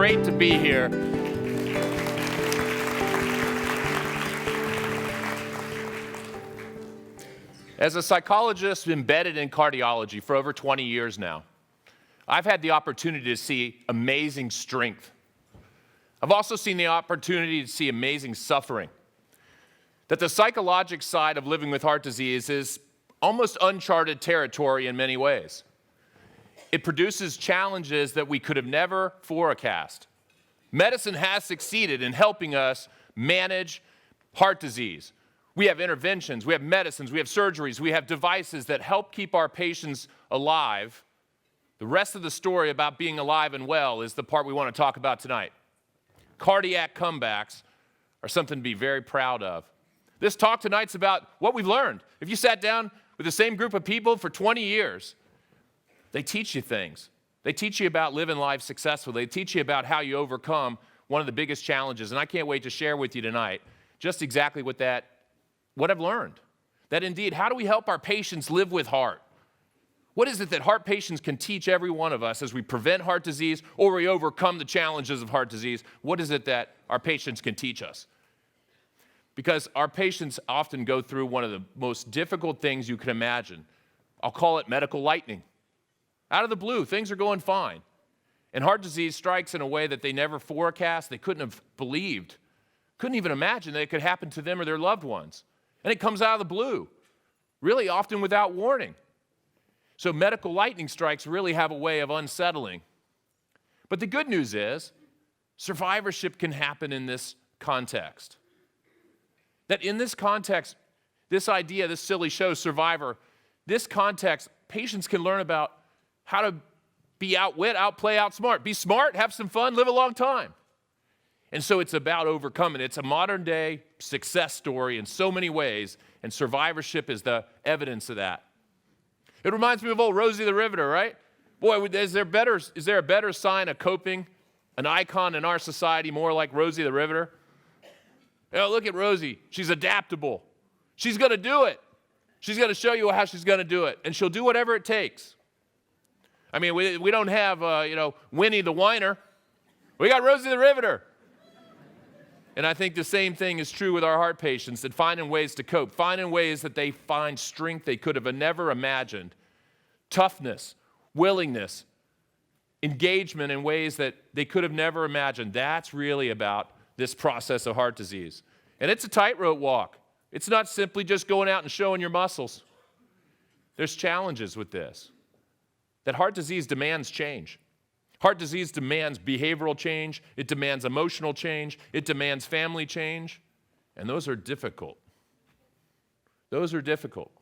great to be here. As a psychologist embedded in cardiology for over 20 years now, I've had the opportunity to see amazing strength. I've also seen the opportunity to see amazing suffering. That the psychologic side of living with heart disease is almost uncharted territory in many ways. It produces challenges that we could have never forecast. Medicine has succeeded in helping us manage heart disease. We have interventions, we have medicines, we have surgeries, we have devices that help keep our patients alive. The rest of the story about being alive and well is the part we want to talk about tonight. Cardiac comebacks are something to be very proud of. This talk tonight's about what we've learned. If you sat down with the same group of people for 20 years, they teach you things. They teach you about living life successfully. They teach you about how you overcome one of the biggest challenges. And I can't wait to share with you tonight just exactly what I've learned. That indeed, how do we help our patients live with heart? What is it that heart patients can teach every one of us as we prevent heart disease or we overcome the challenges of heart disease? What is it that our patients can teach us? Because our patients often go through one of the most difficult things you can imagine. I'll call it medical lightning. Out of the blue, things are going fine. And heart disease strikes in a way that they never forecast, they couldn't have believed, couldn't even imagine that it could happen to them or their loved ones. And it comes out of the blue, really often without warning. So medical lightning strikes really have a way of unsettling. But the good news is, survivorship can happen in this context. That in this context, this idea, this silly show, Survivor, this context, patients can learn about how to be outwit, outplay, outsmart. Be smart, have some fun, live a long time. And so it's about overcoming. It's a modern day success story in so many ways, and survivorship is the evidence of that. It reminds me of old Rosie the Riveter, right? Boy, is there a better sign of coping, an icon in our society more like Rosie the Riveter? You know, look at Rosie. She's adaptable. She's going to do it. She's going to show you how she's going to do it, and she'll do whatever it takes. I mean, we don't have, Winnie the Whiner. We got Rosie the Riveter. And I think the same thing is true with our heart patients, that finding ways to cope, finding ways that they find strength they could have never imagined, toughness, willingness, engagement in ways that they could have never imagined. That's really about this process of heart disease. And it's a tightrope walk. It's not simply just going out and showing your muscles. There's challenges with this. That heart disease demands change. Heart disease demands behavioral change, it demands emotional change, it demands family change, and those are difficult. Those are difficult.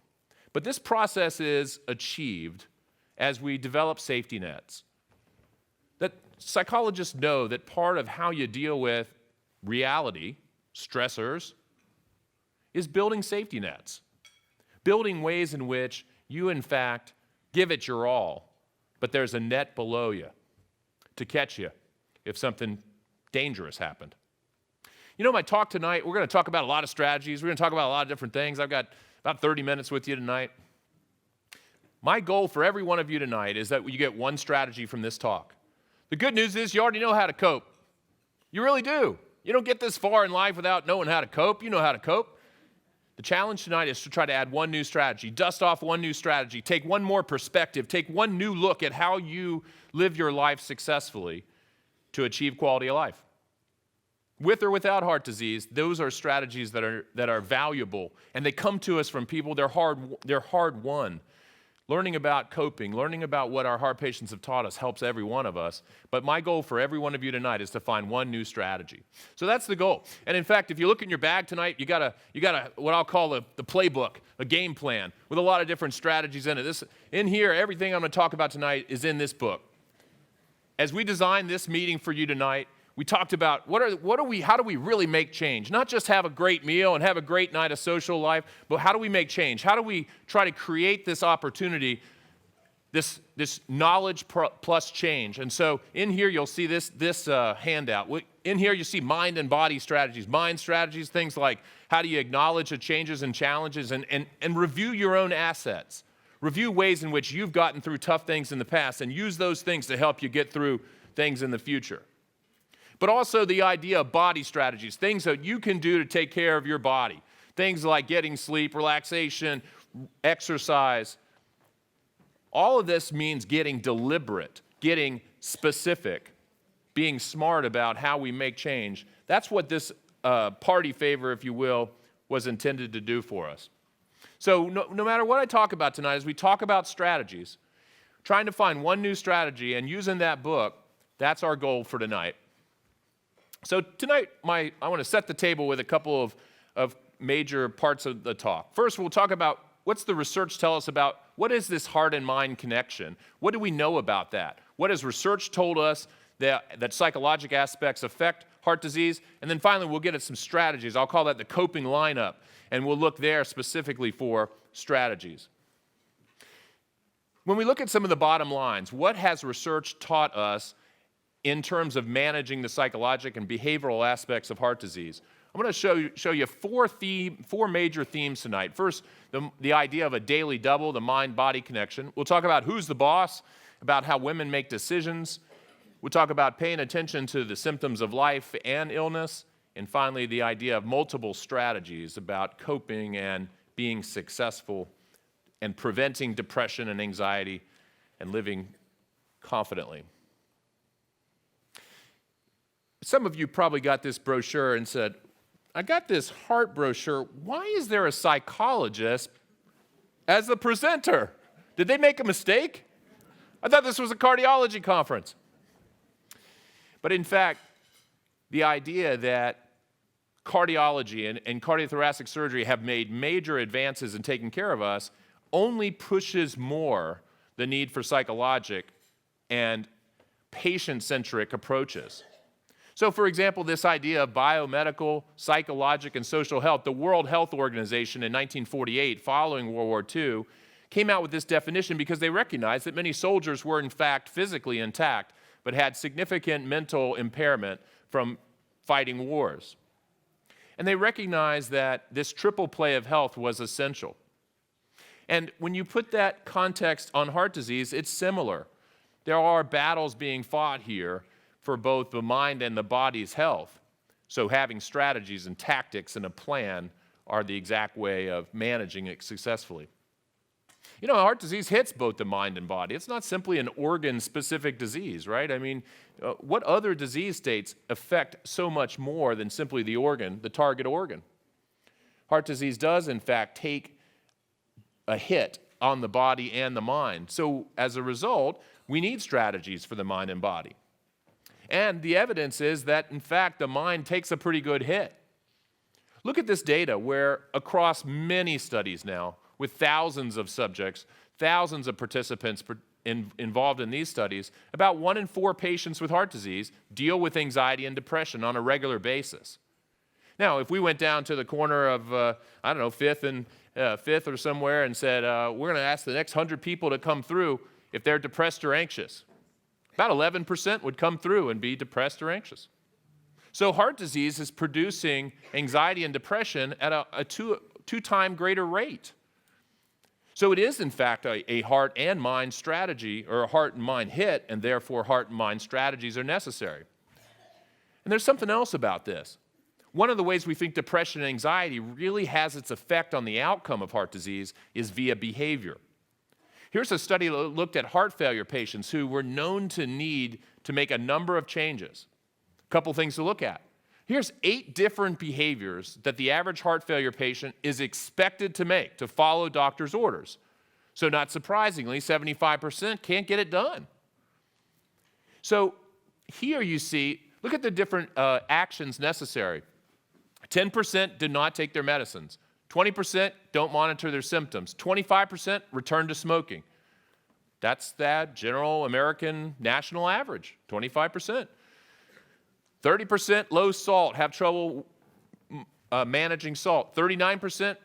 But this process is achieved as we develop safety nets. That psychologists know that part of how you deal with reality, stressors, is building safety nets. Building ways in which you, in fact, give it your all, but there's a net below you to catch you if something dangerous happened. You know, my talk tonight, we're going to talk about a lot of strategies. We're going to talk about a lot of different things. I've got about 30 minutes with you tonight. My goal for every one of you tonight is that you get one strategy from this talk. The good news is you already know how to cope. You really do. You don't get this far in life without knowing how to cope. You know how to cope. The challenge tonight is to try to add one new strategy, dust off one new strategy, take one more perspective, take one new look at how you live your life successfully to achieve quality of life. With or without heart disease, those are strategies that are valuable, and they come to us from people, they're hard won. Learning about coping, learning about what our heart patients have taught us helps every one of us. But my goal for every one of you tonight is to find one new strategy. So that's the goal. And in fact, if you look in your bag tonight, you got a what I'll call the playbook, a game plan with a lot of different strategies in it. In here, everything I'm going to talk about tonight is in this book. As we designed this meeting for you tonight, we talked about how do we really make change? Not just have a great meal and have a great night of social life, but how do we make change? How do we try to create this opportunity, this knowledge plus change? And so in here you'll see this handout. In here you see mind and body strategies. Mind strategies, things like how do you acknowledge the changes and challenges and review your own assets. Review ways in which you've gotten through tough things in the past and use those things to help you get through things in the future. But also the idea of body strategies, things that you can do to take care of your body. Things like getting sleep, relaxation, exercise. All of this means getting deliberate, getting specific, being smart about how we make change. That's what this party favor, if you will, was intended to do for us. So no matter what I talk about tonight, as we talk about strategies, trying to find one new strategy and using that book, that's our goal for tonight. So tonight, I want to set the table with a couple of major parts of the talk. First, we'll talk about what's the research tell us about what is this heart and mind connection? What do we know about that? What has research told us that psychological aspects affect heart disease? And then finally, we'll get at some strategies. I'll call that the coping lineup, and we'll look there specifically for strategies. When we look at some of the bottom lines, what has research taught us in terms of managing the psychological and behavioral aspects of heart disease? I'm going to show you four major themes tonight. First, the idea of a daily double, the mind-body connection. We'll talk about who's the boss, about how women make decisions. We'll talk about paying attention to the symptoms of life and illness. And finally, the idea of multiple strategies about coping and being successful and preventing depression and anxiety and living confidently. Some of you probably got this brochure and said, I got this heart brochure. Why is there a psychologist as the presenter? Did they make a mistake? I thought this was a cardiology conference. But in fact, the idea that cardiology and cardiothoracic surgery have made major advances in taking care of us only pushes more the need for psychologic and patient-centric approaches. So, for example, this idea of biomedical, psychologic, and social health, the World Health Organization in 1948, following World War II, came out with this definition because they recognized that many soldiers were, in fact, physically intact, but had significant mental impairment from fighting wars. And they recognized that this triple play of health was essential. And when you put that context on heart disease, it's similar. There are battles being fought here for both the mind and the body's health. So having strategies and tactics and a plan are the exact way of managing it successfully. You know, heart disease hits both the mind and body. It's not simply an organ-specific disease, right? I mean, what other disease states affect so much more than simply the organ, the target organ? Heart disease does, in fact, take a hit on the body and the mind. So as a result, we need strategies for the mind and body. And the evidence is that, in fact, the mind takes a pretty good hit. Look at this data where across many studies now, with thousands of subjects, thousands of participants involved in these studies, about 1 in 4 patients with heart disease deal with anxiety and depression on a regular basis. Now, if we went down to the corner of, Fifth or somewhere and said, we're going to ask the next 100 people to come through if they're depressed or anxious, about 11% would come through and be depressed or anxious. So heart disease is producing anxiety and depression at a two-time greater rate. So it is, in fact, a heart and mind strategy, or a heart and mind hit, and therefore heart and mind strategies are necessary. And there's something else about this. One of the ways we think depression and anxiety really has its effect on the outcome of heart disease is via behavior. Here's a study that looked at heart failure patients who were known to need to make a number of changes. A couple things to look at. Here's 8 different behaviors that the average heart failure patient is expected to make to follow doctor's orders. So not surprisingly, 75% can't get it done. So here you see, look at the different actions necessary. 10% did not take their medicines. 20% don't monitor their symptoms. 25% return to smoking. That's that general American national average, 25%. 30% low salt, have trouble managing salt. 39%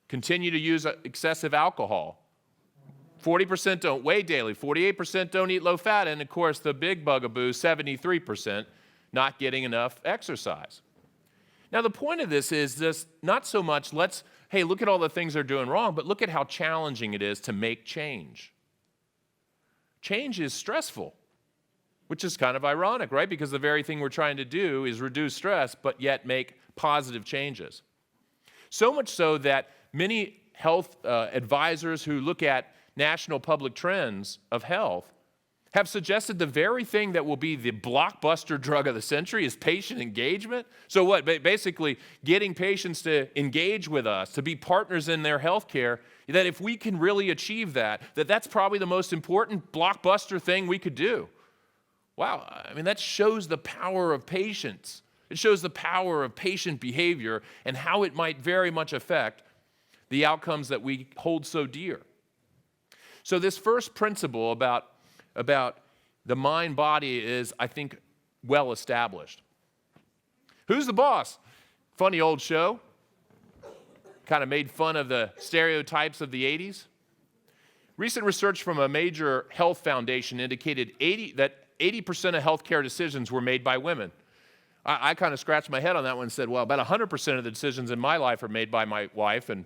continue to use excessive alcohol. 40% don't weigh daily. 48% don't eat low fat. And of course, the big bugaboo, 73%, not getting enough exercise. Now, the point of this is just not so much hey, look at all the things they're doing wrong, but look at how challenging it is to make change. Change is stressful. which is kind of ironic, right? Because the very thing we're trying to do is reduce stress, but yet make positive changes. So much so that many health advisors who look at national public trends of health have suggested the very thing that will be the blockbuster drug of the century is patient engagement. So what? Basically, getting patients to engage with us, to be partners in their health care, that if we can really achieve that, that's probably the most important blockbuster thing we could do. Wow, I mean, that shows the power of patience. It shows the power of patient behavior and how it might very much affect the outcomes that we hold so dear. So this first principle about the mind-body is, I think, well established. Who's the boss? Funny old show. Kind of made fun of the stereotypes of the 80s. Recent research from a major health foundation indicated that 80% of healthcare decisions were made by women. I kind of scratched my head on that one and said, well, about 100% of the decisions in my life are made by my wife. And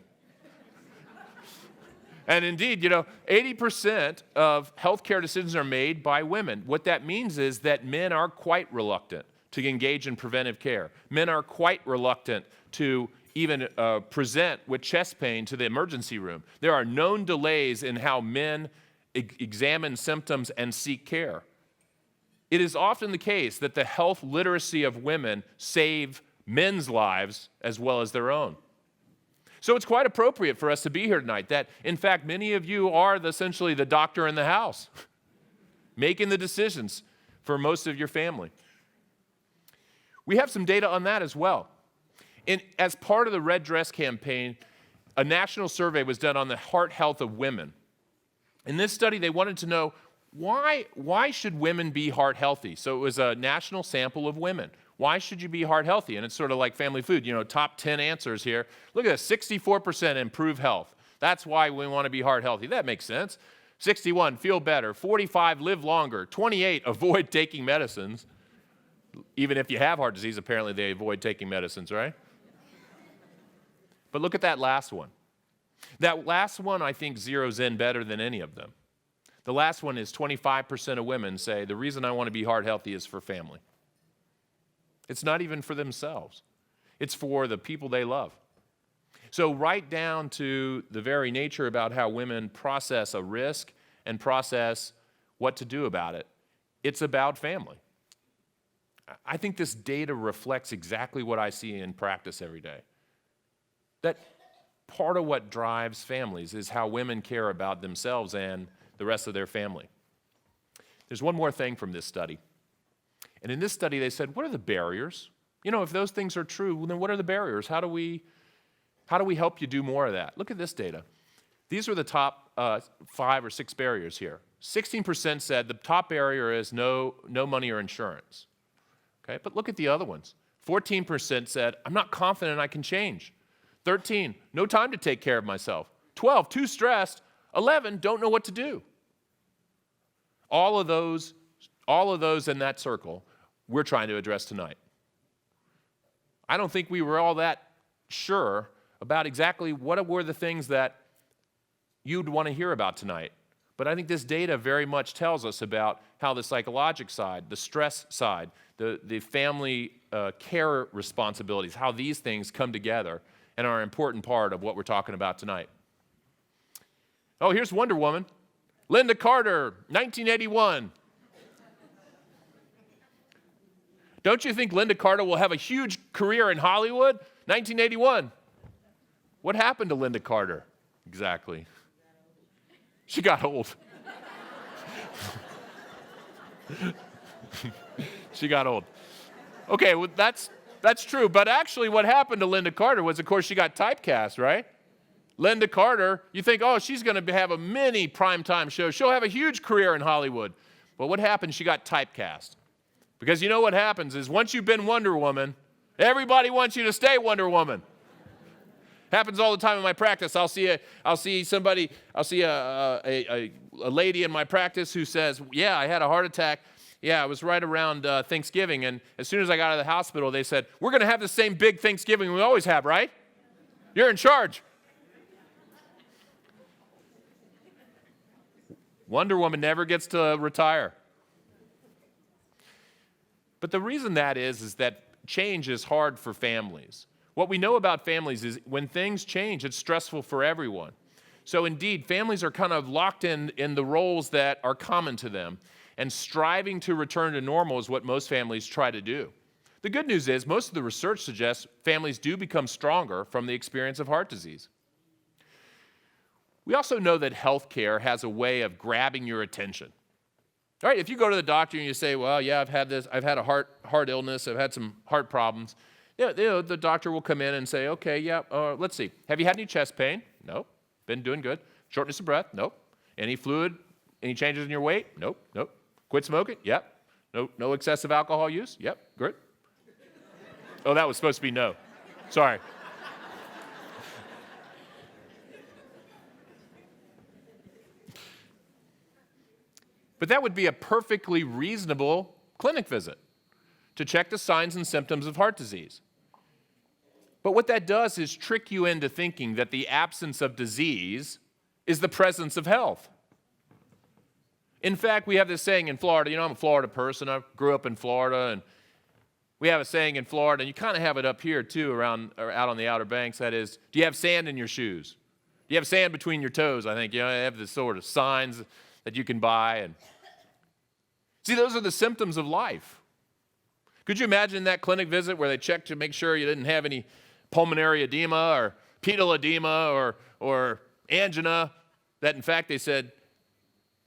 indeed, 80% of healthcare decisions are made by women. What that means is that men are quite reluctant to engage in preventive care. Men are quite reluctant to even present with chest pain to the emergency room. There are known delays in how men examine symptoms and seek care. It is often the case that the health literacy of women save men's lives as well as their own. So it's quite appropriate for us to be here tonight, that in fact many of you are essentially the doctor in the house, making the decisions for most of your family. We have some data on that as well. As part of the Red Dress campaign, a national survey was done on the heart health of women. In this study, they wanted to know why should women be heart healthy? So it was a national sample of women. Why should you be heart healthy? And it's sort of like family food, top 10 answers here. Look at this, 64% improve health. That's why we want to be heart healthy. That makes sense. 61, feel better. 45, live longer. 28, avoid taking medicines. Even if you have heart disease, apparently they avoid taking medicines, right? But look at that last one. That last one, I think, zeroes in better than any of them. The last one is 25% of women say, the reason I want to be heart healthy is for family. It's not even for themselves. It's for the people they love. So right down to the very nature about how women process a risk and process what to do about it, it's about family. I think this data reflects exactly what I see in practice every day. That part of what drives families is how women care about themselves and the rest of their family. There's one more thing from this study. And in this study, they said, what are the barriers? If those things are true, then what are the barriers? How do we help you do more of that? Look at this data. These are the top 5 or 6 barriers here. 16% said the top barrier is no money or insurance. Okay, but look at the other ones. 14% said, I'm not confident I can change. 13, no time to take care of myself. 12, too stressed. 11, don't know what to do. All of those in that circle, we're trying to address tonight. I don't think we were all that sure about exactly what were the things that you'd want to hear about tonight. But I think this data very much tells us about how the psychologic side, the stress side, the family care responsibilities, how these things come together and are an important part of what we're talking about tonight. Oh, here's Wonder Woman. Linda Carter, 1981. Don't you think Linda Carter will have a huge career in Hollywood? 1981. What happened to Linda Carter? Exactly. She got old. She got old. Okay, well, that's true. But actually what happened to Linda Carter was, of course, she got typecast, right? Linda Carter, you think, oh, she's going to have a mini primetime show. She'll have a huge career in Hollywood. But what happened? She got typecast. Because you know what happens is once you've been Wonder Woman, everybody wants you to stay Wonder Woman. Happens all the time in my practice. I'll see a lady in my practice who says, yeah, I had a heart attack. Yeah, it was right around Thanksgiving. And as soon as I got out of the hospital, they said, we're going to have the same big Thanksgiving we always have, right? You're in charge. Wonder Woman never gets to retire. But the reason that is that change is hard for families. What we know about families is when things change, it's stressful for everyone. So indeed, families are kind of locked in the roles that are common to them, and striving to return to normal is what most families try to do. The good news is most of the research suggests families do become stronger from the experience of heart disease. We also know that healthcare has a way of grabbing your attention. All right, if you go to the doctor and you say, well, yeah, I've had a heart illness, I've had some heart problems, the doctor will come in and say, okay, yeah, let's see. Have you had any chest pain? Nope. Been doing good. Shortness of breath? Nope. Any fluid? Any changes in your weight? Nope. Quit smoking? Yep. No excessive alcohol use? Yep. Good. Oh, that was supposed to be no. Sorry. But that would be a perfectly reasonable clinic visit to check the signs and symptoms of heart disease. But what that does is trick you into thinking that the absence of disease is the presence of health. In fact, we have this saying in Florida. I'm a Florida person. I grew up in Florida, and we have a saying in Florida, and you kind of have it up here too, out on the Outer Banks. That is, do you have sand in your shoes? Do you have sand between your toes? I think they have this sort of signs that you can buy. And see, those are the symptoms of life. Could you imagine that clinic visit where they checked to make sure you didn't have any pulmonary edema or pedal edema or angina, that in fact they said,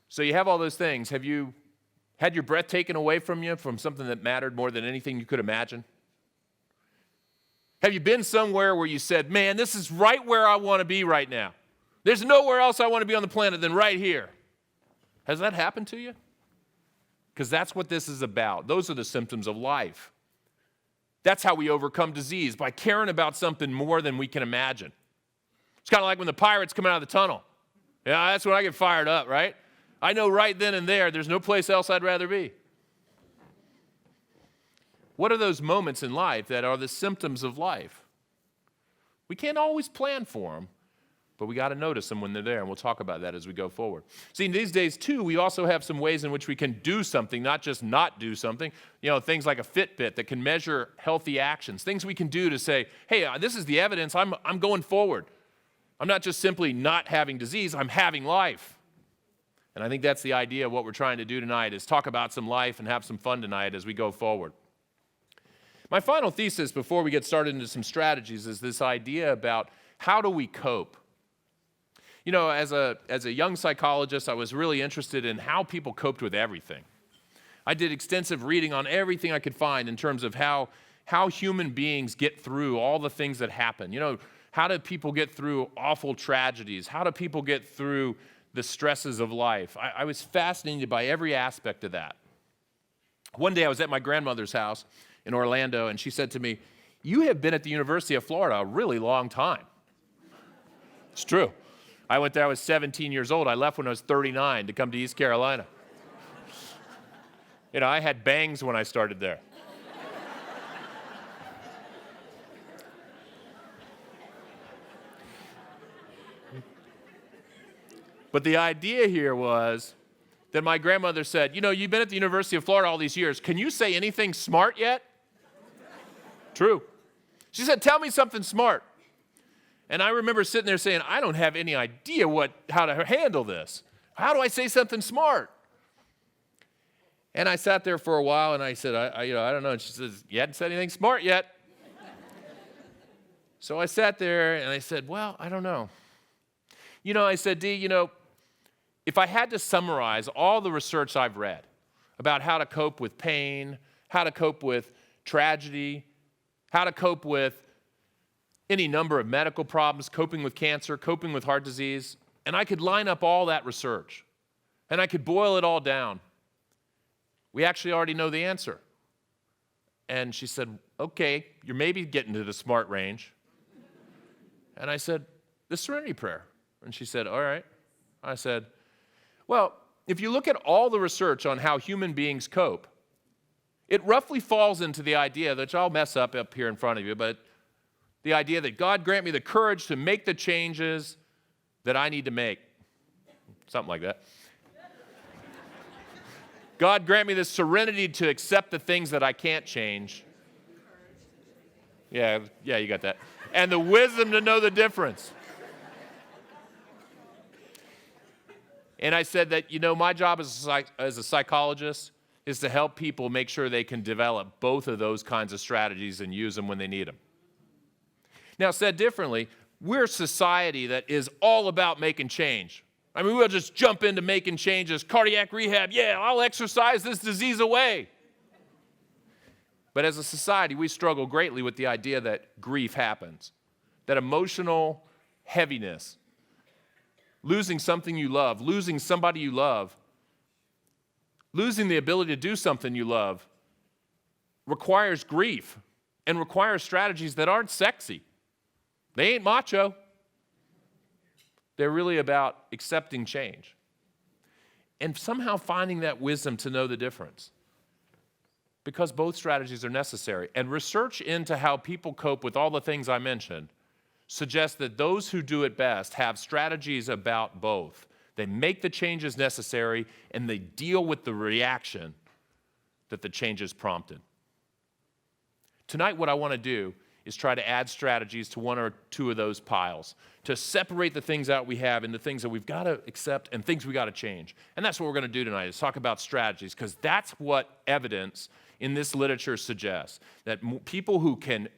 so you have all those things. Have you had your breath taken away from you from something that mattered more than anything you could imagine? Have you been somewhere where you said, man, this is right where I want to be right now. There's nowhere else I want to be on the planet than right here. Has that happened to you? Because that's what this is about. Those are the symptoms of life. That's how we overcome disease, by caring about something more than we can imagine. It's kind of like when the pirates come out of the tunnel. Yeah, that's when I get fired up, right? I know right then and there, there's no place else I'd rather be. What are those moments in life that are the symptoms of life? We can't always plan for them, but we got to notice them when they're there, and we'll talk about that as we go forward. See, these days, too, we also have some ways in which we can do something, not just not do something. Things like a Fitbit that can measure healthy actions, things we can do to say, hey, this is the evidence, I'm going forward. I'm not just simply not having disease, I'm having life. And I think that's the idea of what we're trying to do tonight, is talk about some life and have some fun tonight as we go forward. My final thesis before we get started into some strategies is this idea about how do we cope? As a young psychologist, I was really interested in how people coped with everything. I did extensive reading on everything I could find in terms of how human beings get through all the things that happen. How do people get through awful tragedies? How do people get through the stresses of life? I was fascinated by every aspect of that. One day I was at my grandmother's house in Orlando, and she said to me, you have been at the University of Florida a really long time. It's true. I went there, I was 17 years old. I left when I was 39 to come to East Carolina. I had bangs when I started there. But the idea here was that my grandmother said, you've been at the University of Florida all these years. Can you say anything smart yet? True. She said, tell me something smart. And I remember sitting there saying, I don't have any idea how to handle this. How do I say something smart? And I sat there for a while, and I said, I don't know. And she says, you hadn't said anything smart yet. So I sat there, and I said, well, I don't know. I said, Dee, if I had to summarize all the research I've read about how to cope with pain, how to cope with tragedy, how to cope with any number of medical problems, coping with cancer, coping with heart disease, and I could line up all that research, and I could boil it all down, we actually already know the answer. And she said, okay, you're maybe getting to the smart range. And I said, the Serenity Prayer. And she said, all right. I said, well, if you look at all the research on how human beings cope, it roughly falls into the idea, that I'll mess up here in front of you, but the idea that God grant me the courage to make the changes that I need to make. Something like that. God, grant me the serenity to accept the things that I can't change. Yeah, you got that. And the wisdom to know the difference. And I said that, my job as a psychologist is to help people make sure they can develop both of those kinds of strategies and use them when they need them. Now, said differently, we're a society that is all about making change. I mean, we'll just jump into making changes. Cardiac rehab, yeah, I'll exercise this disease away. But as a society, we struggle greatly with the idea that grief happens, that emotional heaviness, losing something you love, losing somebody you love, losing the ability to do something you love requires grief and requires strategies that aren't sexy. They ain't macho. They're really about accepting change and somehow finding that wisdom to know the difference, because both strategies are necessary. And research into how people cope with all the things I mentioned suggests that those who do it best have strategies about both. They make the changes necessary, and they deal with the reaction that the changes prompted. Tonight, what I want to do is try to add strategies to one or two of those piles, to separate the things out we have into things that we've got to accept and things we got to change. And that's what we're going to do tonight, is talk about strategies, because that's what evidence in this literature suggests, that people who can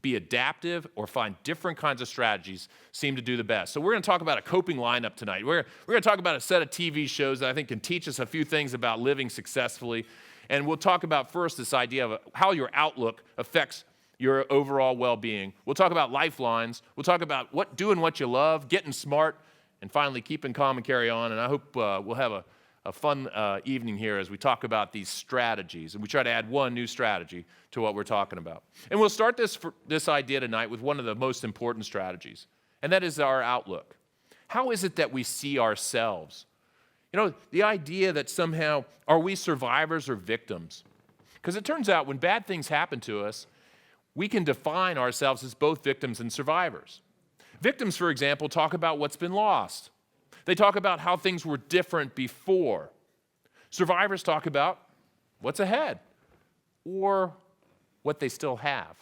be adaptive or find different kinds of strategies seem to do the best. So we're going to talk about a coping lineup tonight. We're going to talk about a set of TV shows that I think can teach us a few things about living successfully. And we'll talk about first this idea of how your outlook affects your overall well-being. We'll talk about lifelines. We'll talk about doing what you love, getting smart, and finally keeping calm and carry on. And I hope we'll have a fun evening here as we talk about these strategies, and we try to add one new strategy to what we're talking about. And we'll start this idea tonight with one of the most important strategies, and that is our outlook. How is it that we see ourselves? The idea that somehow, are we survivors or victims? Because it turns out when bad things happen to us, we can define ourselves as both victims and survivors. Victims, for example, talk about what's been lost. They talk about how things were different before. Survivors talk about what's ahead or what they still have.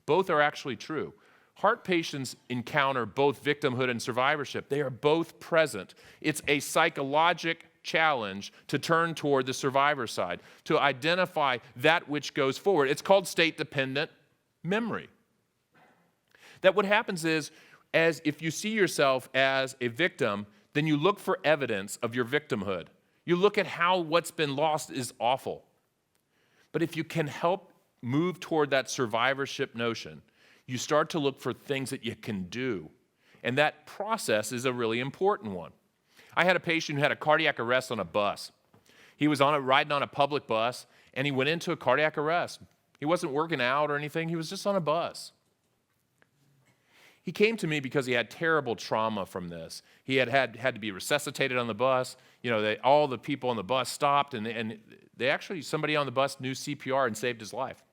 Both are actually true. Heart patients encounter both victimhood and survivorship. They are both present. It's a psychologic challenge to turn toward the survivor side, to identify that which goes forward. It's called state-dependent memory. That what happens is, as if you see yourself as a victim, then you look for evidence of your victimhood. You look at how what's been lost is awful. But if you can help move toward that survivorship notion, you start to look for things that you can do. And that process is a really important one. I had a patient who had a cardiac arrest on a bus. He was riding on a public bus, and he went into a cardiac arrest. He wasn't working out or anything. He was just on a bus. He came to me because he had terrible trauma from this. He had to be resuscitated on the bus. All the people on the bus stopped, and they actually, somebody on the bus knew CPR and saved his life.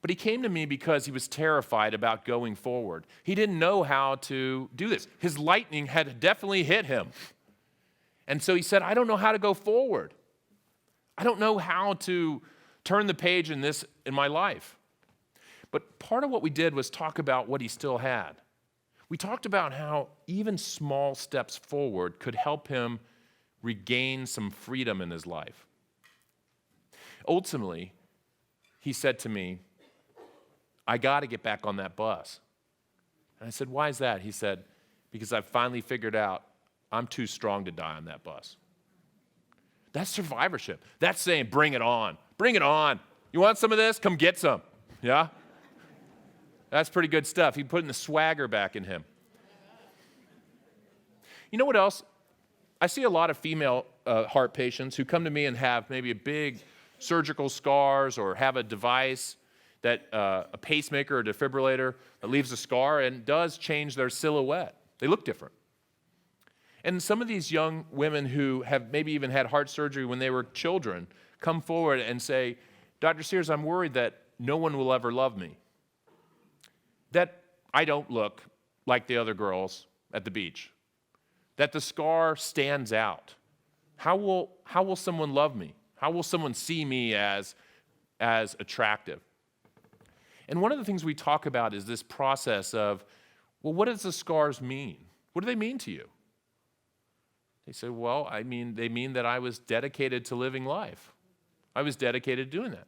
But he came to me because he was terrified about going forward. He didn't know how to do this. His lightning had definitely hit him. And so he said, I don't know how to go forward. I don't know how to turn the page in my life. But part of what we did was talk about what he still had. We talked about how even small steps forward could help him regain some freedom in his life. Ultimately, he said to me, I got to get back on that bus. And I said, why is that? He said, because I finally figured out I'm too strong to die on that bus. That's survivorship. That's saying, bring it on. Bring it on. You want some of this? Come get some. Yeah? That's pretty good stuff. He's putting the swagger back in him. You know what else? I see a lot of female heart patients who come to me and have maybe a big surgical scars or have a device that a pacemaker or defibrillator that leaves a scar and does change their silhouette. They look different. And some of these young women who have maybe even had heart surgery when they were children come forward and say, Dr. Sears, I'm worried that no one will ever love me, that I don't look like the other girls at the beach, that the scar stands out. How will someone love me? How will someone see me as attractive? And one of the things we talk about is this process of, well, what does the scars mean? What do they mean to you? They say, well, they mean that I was dedicated to living life. I was dedicated to doing that.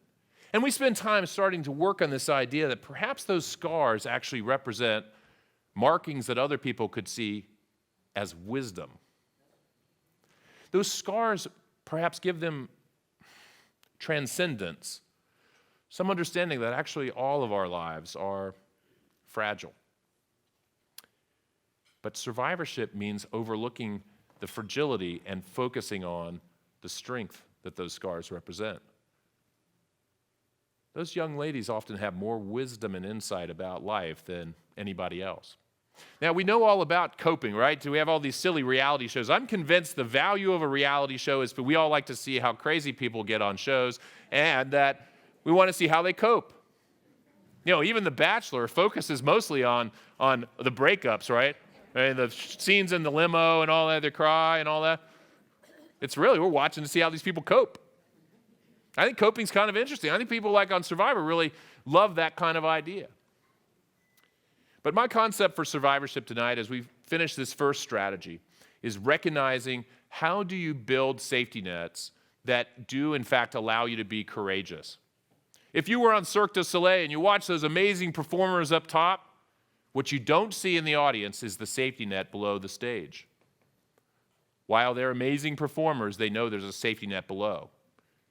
And we spend time starting to work on this idea that perhaps those scars actually represent markings that other people could see as wisdom. Those scars perhaps give them transcendence, some understanding that actually all of our lives are fragile. But survivorship means overlooking the fragility and focusing on the strength that those scars represent. Those young ladies often have more wisdom and insight about life than anybody else. Now, we know all about coping, right? We have all these silly reality shows. I'm convinced the value of a reality show is that we all like to see how crazy people get on shows and that we want to see how they cope. Even The Bachelor focuses mostly on the breakups, right? And the scenes in the limo and all that, they cry and all that. We're watching to see how these people cope. I think coping's kind of interesting. I think people like on Survivor really love that kind of idea. But my concept for survivorship tonight, as we finish this first strategy, is recognizing how do you build safety nets that do, in fact, allow you to be courageous. If you were on Cirque du Soleil and you watch those amazing performers up top, what you don't see in the audience is the safety net below the stage. While they're amazing performers, they know there's a safety net below.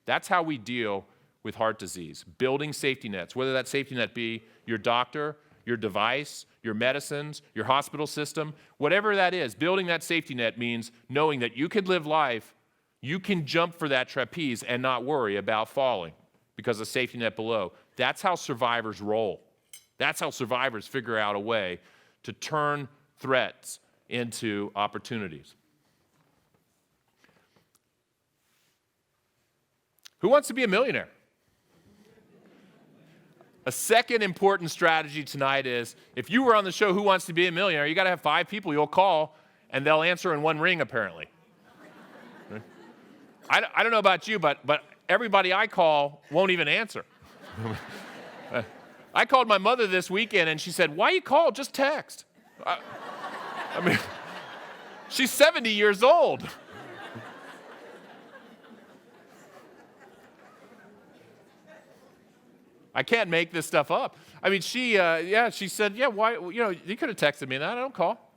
That's how we deal with heart disease, building safety nets, whether that safety net be your doctor, your device, your medicines, your hospital system, whatever that is. Building that safety net means knowing that you can live life, you can jump for that trapeze and not worry about falling because of safety net below. That's how survivors roll. That's how survivors figure out a way to turn threats into opportunities. Who wants to be a millionaire? A second important strategy tonight is, if you were on the show Who Wants to Be a Millionaire, you got to have 5 people you'll call, and they'll answer in one ring, apparently. I don't know about you, but everybody I call won't even answer. I called my mother this weekend, and she said, why you call? Just text. She's 70 years old. I can't make this stuff up. She said, why, you could have texted me, and I don't call.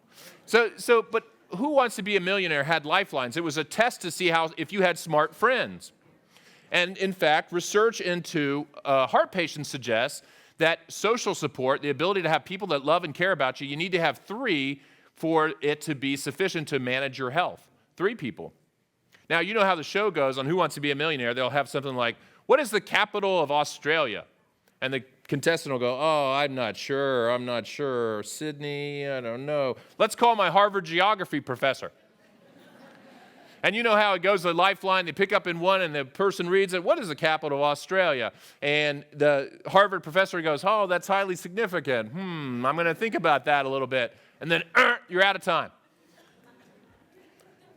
But Who Wants to Be a Millionaire had lifelines. It was a test to see if you had smart friends. And in fact, research into heart patients suggests that social support, the ability to have people that love and care about you, you need to have 3 for it to be sufficient to manage your health. 3 people. Now, you know how the show goes on Who Wants to Be a Millionaire. They'll have something like, what is the capital of Australia? And the contestant will go, I'm not sure. Sydney, I don't know. Let's call my Harvard geography professor. And you know how it goes, the lifeline, they pick up in one and the person reads it, what is the capital of Australia? And the Harvard professor goes, that's highly significant. I'm going to think about that a little bit. And then you're out of time.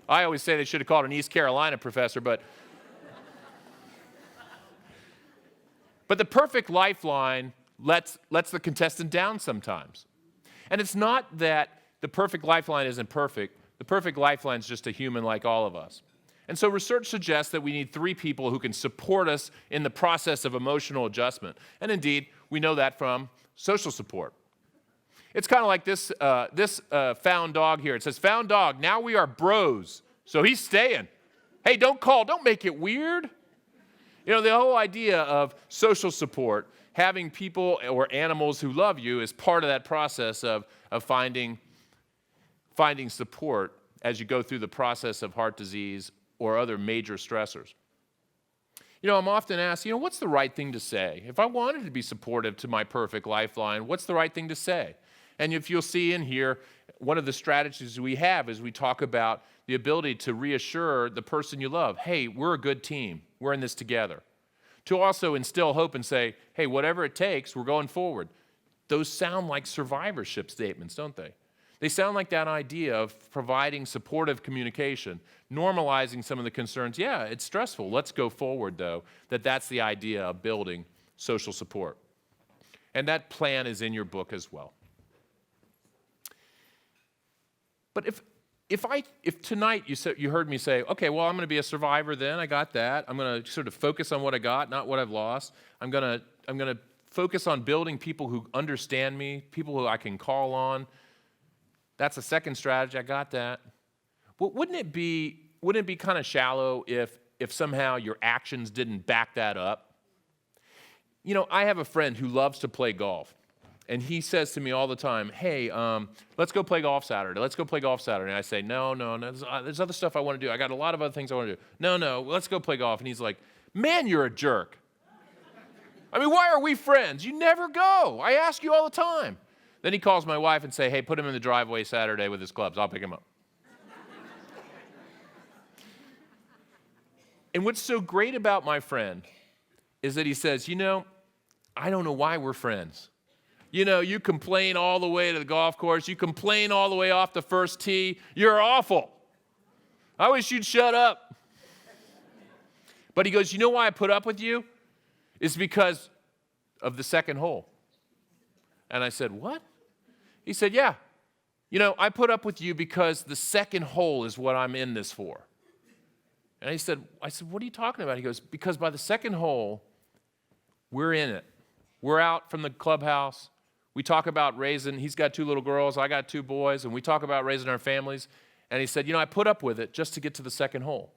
I always say they should have called an East Carolina professor, but the perfect lifeline lets the contestant down sometimes. And it's not that the perfect lifeline isn't perfect. The perfect lifeline is just a human like all of us. And so research suggests that we need 3 people who can support us in the process of emotional adjustment. And indeed, we know that from social support. It's kind of like this found dog here. It says, found dog, now we are bros. So he's staying. Hey, don't call. Don't make it weird. The whole idea of social support, having people or animals who love you is part of that process of finding support as you go through the process of heart disease or other major stressors. I'm often asked, what's the right thing to say? If I wanted to be supportive to my perfect lifeline, what's the right thing to say? And if you'll see in here, one of the strategies we have is we talk about the ability to reassure the person you love, hey, we're a good team. We're in this together. To also instill hope and say, hey, whatever it takes, we're going forward. Those sound like survivorship statements, don't they? They sound like that idea of providing supportive communication, normalizing some of the concerns. Yeah, it's stressful. Let's go forward, though, that's the idea of building social support. And that plan is in your book as well. But if tonight you heard me say, okay, well, I'm going to be a survivor then, I got that. I'm going to sort of focus on what I got, not what I've lost. I'm going to focus on building people who understand me, people who I can call on. That's a second strategy. I got that. Well, wouldn't it be kind of shallow if somehow your actions didn't back that up? You know, I have a friend who loves to play golf, and he says to me all the time, hey, let's go play golf Saturday. Let's go play golf Saturday. And I say, no, there's other stuff I want to do. I got a lot of other things I want to do. No, let's go play golf. And he's like, man, you're a jerk. I mean, why are we friends? You never go. I ask you all the time. Then he calls my wife and say, hey, put him in the driveway Saturday with his clubs. I'll pick him up. And what's so great about my friend is that he says, you know, I don't know why we're friends. You know, you complain all the way to the golf course. You complain all the way off the first tee. You're awful. I wish you'd shut up. But he goes, you know why I put up with you? It's because of the second hole. And I said, what? He said, yeah. You know, I put up with you because the second hole is what I'm in this for. And I said, what are you talking about? He goes, because by the second hole, we're in it. We're out from the clubhouse. We talk about raising, he's got 2 little girls, I got 2 boys, and we talk about raising our families. And he said, you know, I put up with it just to get to the second hole.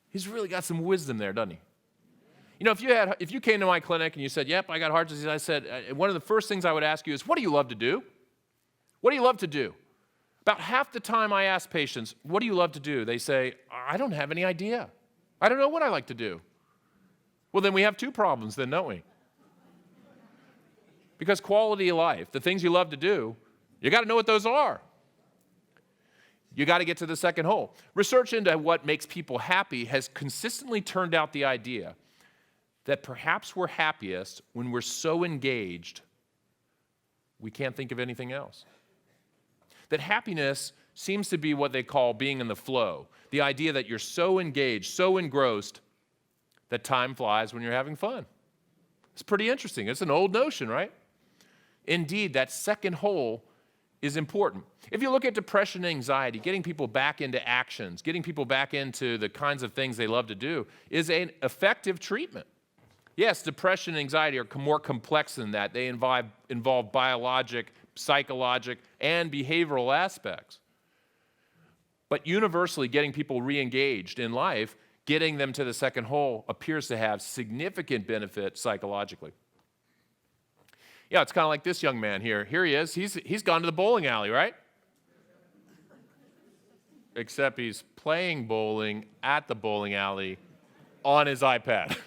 He's really got some wisdom there, doesn't he? You know, if you came to my clinic and you said, yep, I got heart disease, I said, one of the first things I would ask you is, what do you love to do? What do you love to do? About half the time I ask patients, what do you love to do? They say, I don't have any idea. I don't know what I like to do. Well, then we have 2 problems then, don't we? Because quality of life, the things you love to do, you got to know what those are. You got to get to the second hole. Research into what makes people happy has consistently turned out the idea that perhaps we're happiest when we're so engaged we can't think of anything else. That happiness seems to be what they call being in the flow. The idea that you're so engaged, so engrossed, that time flies when you're having fun. It's pretty interesting. It's an old notion, right? Indeed, that second hole is important. If you look at depression and anxiety, getting people back into actions, getting people back into the kinds of things they love to do is an effective treatment. Yes, depression and anxiety are more complex than that. They involve biologic, psychologic, and behavioral aspects. But universally, getting people re-engaged in life, getting them to the second hole appears to have significant benefit psychologically. Yeah, it's kind of like this young man here. Here he is. He's gone to the bowling alley, right? Except he's playing bowling at the bowling alley on his iPad.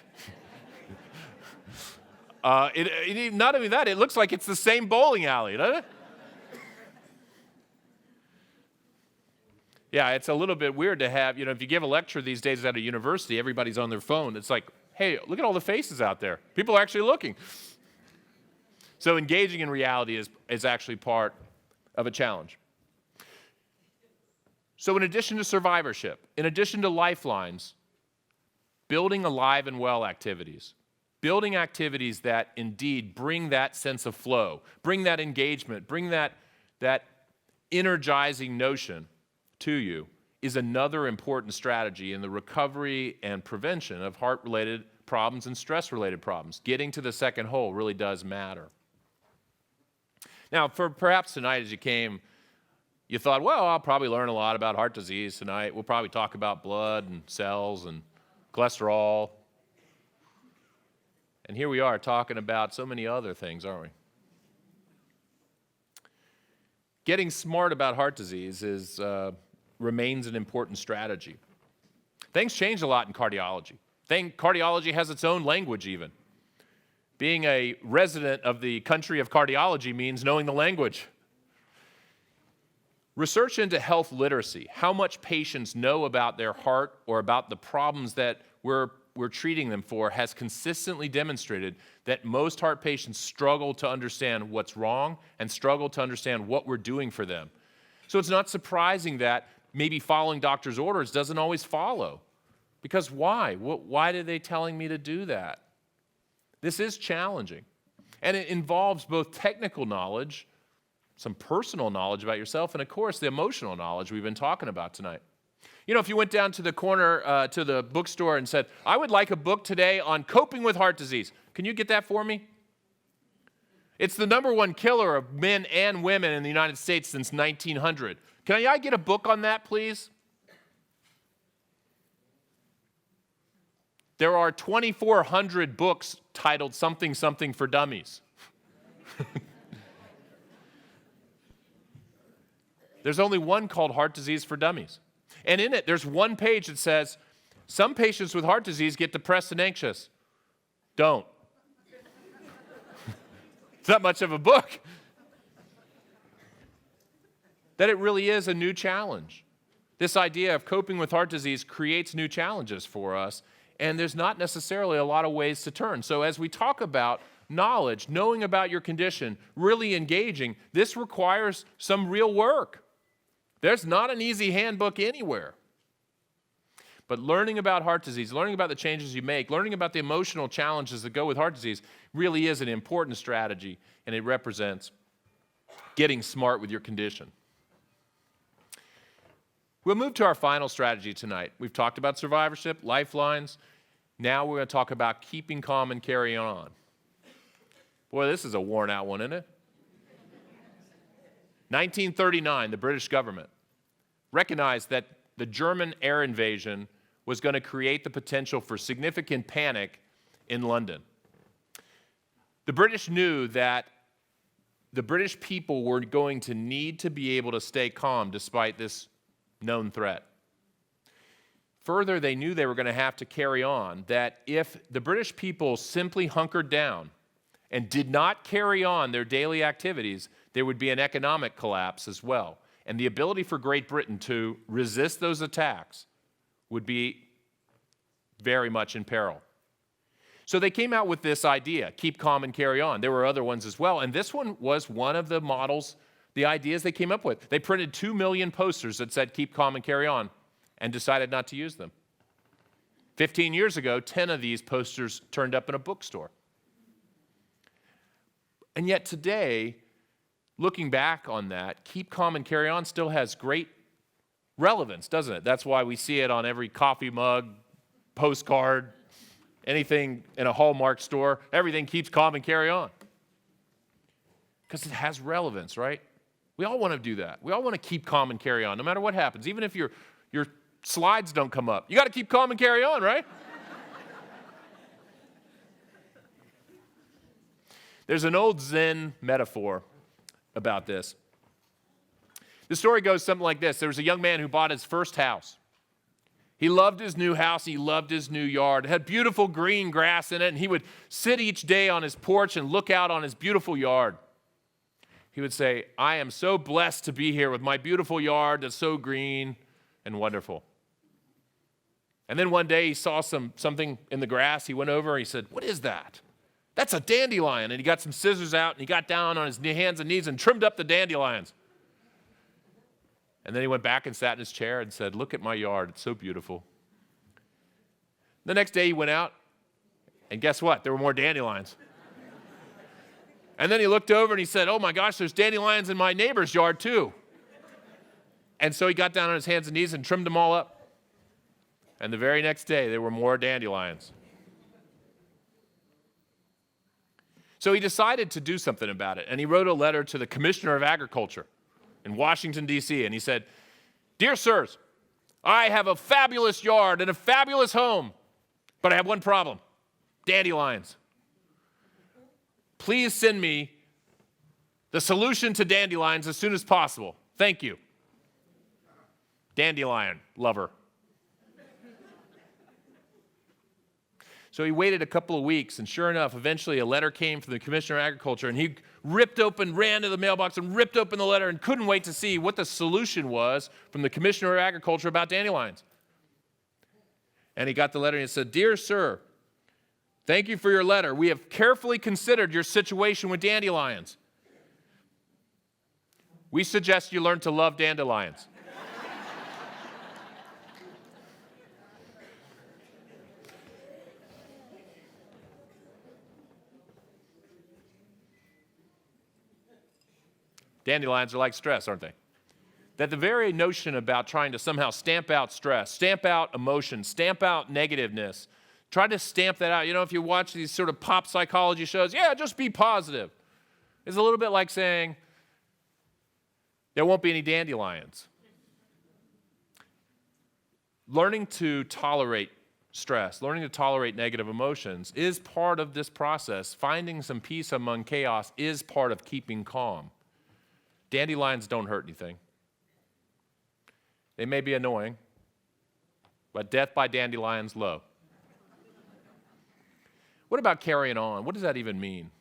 Not only that, it looks like it's the same bowling alley, doesn't it? Yeah, it's a little bit weird to have, if you give a lecture these days at a university, everybody's on their phone. It's like, hey, look at all the faces out there. People are actually looking. So engaging in reality is actually part of a challenge. So in addition to survivorship, in addition to lifelines, building alive and well activities, building activities that indeed bring that sense of flow, bring that engagement, bring that energizing notion to you is another important strategy in the recovery and prevention of heart-related problems and stress-related problems. Getting to the second hole really does matter. Now, for perhaps tonight as you came, you thought, well, I'll probably learn a lot about heart disease tonight. We'll probably talk about blood and cells and cholesterol. And here we are talking about so many other things, aren't we? Getting smart about heart disease remains an important strategy. Things change a lot in cardiology. Cardiology has its own language even. Being a resident of the country of cardiology means knowing the language. Research into health literacy, how much patients know about their heart or about the problems that we're we're treating them for has consistently demonstrated that most heart patients struggle to understand what's wrong and struggle to understand what we're doing for them. So it's not surprising that maybe following doctor's orders doesn't always follow. Because why? Why are they telling me to do that? This is challenging. And it involves both technical knowledge, some personal knowledge about yourself, and of course the emotional knowledge we've been talking about tonight. You know, if you went down to the corner, to the bookstore and said, I would like a book today on coping with heart disease. Can you get that for me? It's the #1 killer of men and women in the United States since 1900. Can I get a book on that, please? There are 2,400 books titled something, something for dummies. There's only one called Heart Disease for Dummies. And in it, there's one page that says, some patients with heart disease get depressed and anxious. Don't. It's not much of a book. That it really is a new challenge. This idea of coping with heart disease creates new challenges for us, and there's not necessarily a lot of ways to turn. So as we talk about knowledge, knowing about your condition, really engaging, this requires some real work. There's not an easy handbook anywhere. But learning about heart disease, learning about the changes you make, learning about the emotional challenges that go with heart disease really is an important strategy, and it represents getting smart with your condition. We'll move to our final strategy tonight. We've talked about survivorship, lifelines. Now we're going to talk about keeping calm and carrying on. Boy, this is a worn out one, isn't it? 1939, the British government recognized that the German air invasion was going to create the potential for significant panic in London. The British knew that the British people were going to need to be able to stay calm despite this known threat. Further, they knew they were going to have to carry on, that if the British people simply hunkered down and did not carry on their daily activities, there would be an economic collapse as well. And the ability for Great Britain to resist those attacks would be very much in peril. So they came out with this idea, keep calm and carry on. There were other ones as well, and this one was one of the models, the ideas they came up with. They printed 2 million posters that said keep calm and carry on and decided not to use them. 15 years ago, 10 of these posters turned up in a bookstore. And yet today, looking back on that, keep calm and carry on still has great relevance, doesn't it? That's why we see it on every coffee mug, postcard, anything in a Hallmark store. Everything keeps calm and carry on. Because it has relevance, right? We all want to do that. We all want to keep calm and carry on, no matter what happens. Even if your slides don't come up, you got to keep calm and carry on, right? There's an old Zen metaphor about this. The story goes something like this. There was a young man who bought his first house. He loved his new house. He loved his new yard. It had beautiful green grass in it, and he would sit each day on his porch and look out on his beautiful yard. He would say, I am so blessed to be here with my beautiful yard that's so green and wonderful. And then one day he saw something in the grass. He went over and he said, what is that? That's a dandelion. And he got some scissors out and he got down on his hands and knees and trimmed up the dandelions. And then he went back and sat in his chair and said, look at my yard. It's so beautiful. The next day he went out, and guess what? There were more dandelions. And then he looked over and he said, oh my gosh, there's dandelions in my neighbor's yard too. And so he got down on his hands and knees and trimmed them all up. And the very next day, there were more dandelions. So he decided to do something about it, and he wrote a letter to the Commissioner of Agriculture in Washington, D.C., and he said, Dear sirs, I have a fabulous yard and a fabulous home, but I have one problem, dandelions. Please send me the solution to dandelions as soon as possible. Thank you. Dandelion lover. So he waited a couple of weeks, and sure enough, eventually a letter came from the Commissioner of Agriculture, and he ran to the mailbox and ripped open the letter and couldn't wait to see what the solution was from the Commissioner of Agriculture about dandelions. And he got the letter and he said, "Dear sir, thank you for your letter. We have carefully considered your situation with dandelions. We suggest you learn to love dandelions." Dandelions are like stress, aren't they? That the very notion about trying to somehow stamp out stress, stamp out emotion, stamp out negativeness, try to stamp that out. You know, if you watch these sort of pop psychology shows, yeah, just be positive. It's a little bit like saying, there won't be any dandelions. Learning to tolerate stress, learning to tolerate negative emotions is part of this process. Finding some peace among chaos is part of keeping calm. Dandelions don't hurt anything. They may be annoying, but death by dandelions low. What about carrying on? What does that even mean?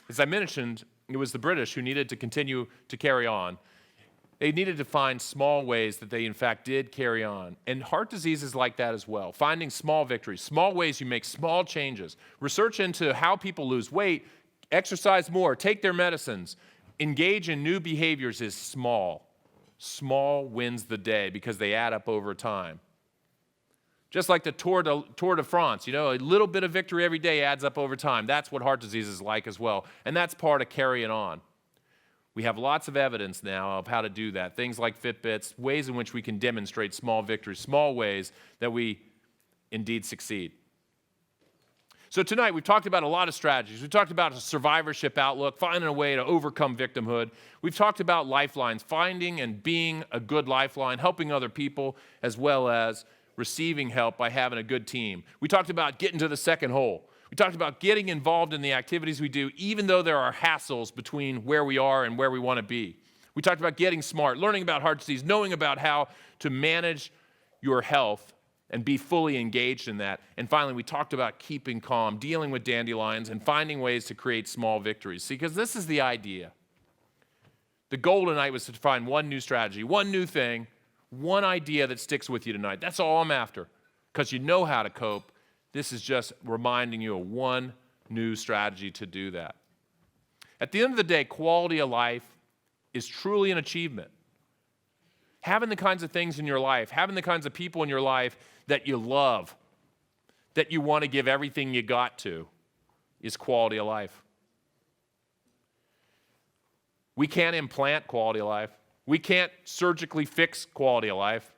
As I mentioned, it was the British who needed to continue to carry on. They needed to find small ways that they, in fact, did carry on. And heart disease is like that as well. Finding small victories, small ways you make small changes. Research into how people lose weight, exercise more, take their medicines, engage in new behaviors is small. Small wins the day because they add up over time. Just like the Tour de France, you know, a little bit of victory every day adds up over time. That's what heart disease is like as well. And that's part of carrying on. We have lots of evidence now of how to do that. Things like Fitbits, ways in which we can demonstrate small victories, small ways that we indeed succeed. So tonight, we've talked about a lot of strategies. We've talked about a survivorship outlook, finding a way to overcome victimhood. We've talked about lifelines, finding and being a good lifeline, helping other people, as well as receiving help by having a good team. We talked about getting to the second hole. We talked about getting involved in the activities we do, even though there are hassles between where we are and where we want to be. We talked about getting smart, learning about heart disease, knowing about how to manage your health and be fully engaged in that. And finally, we talked about keeping calm, dealing with dandelions, and finding ways to create small victories. See, because this is the idea. The goal tonight was to find one new strategy, one new thing, one idea that sticks with you tonight. That's all I'm after, because you know how to cope. This is just reminding you of one new strategy to do that. At the end of the day, quality of life is truly an achievement. Having the kinds of things in your life, having the kinds of people in your life that you love, that you want to give everything you got to, is quality of life. We can't implant quality of life. We can't surgically fix quality of life.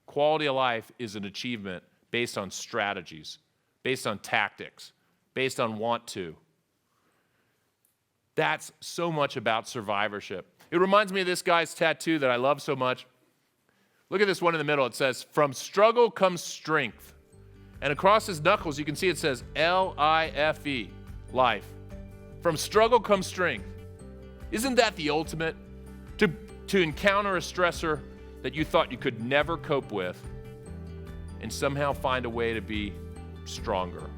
Quality of life is an achievement based on strategies, based on tactics, based on want to. That's so much about survivorship. It reminds me of this guy's tattoo that I love so much. Look at this one in the middle. It says, "From struggle comes strength." And across his knuckles, you can see it says L-I-F-E, life. From struggle comes strength. Isn't that the ultimate? To encounter a stressor that you thought you could never cope with and somehow find a way to be stronger.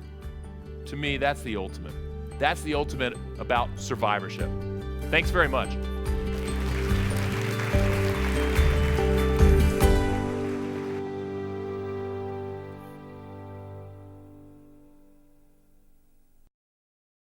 To me, that's the ultimate. That's the ultimate about survivorship. Thanks very much.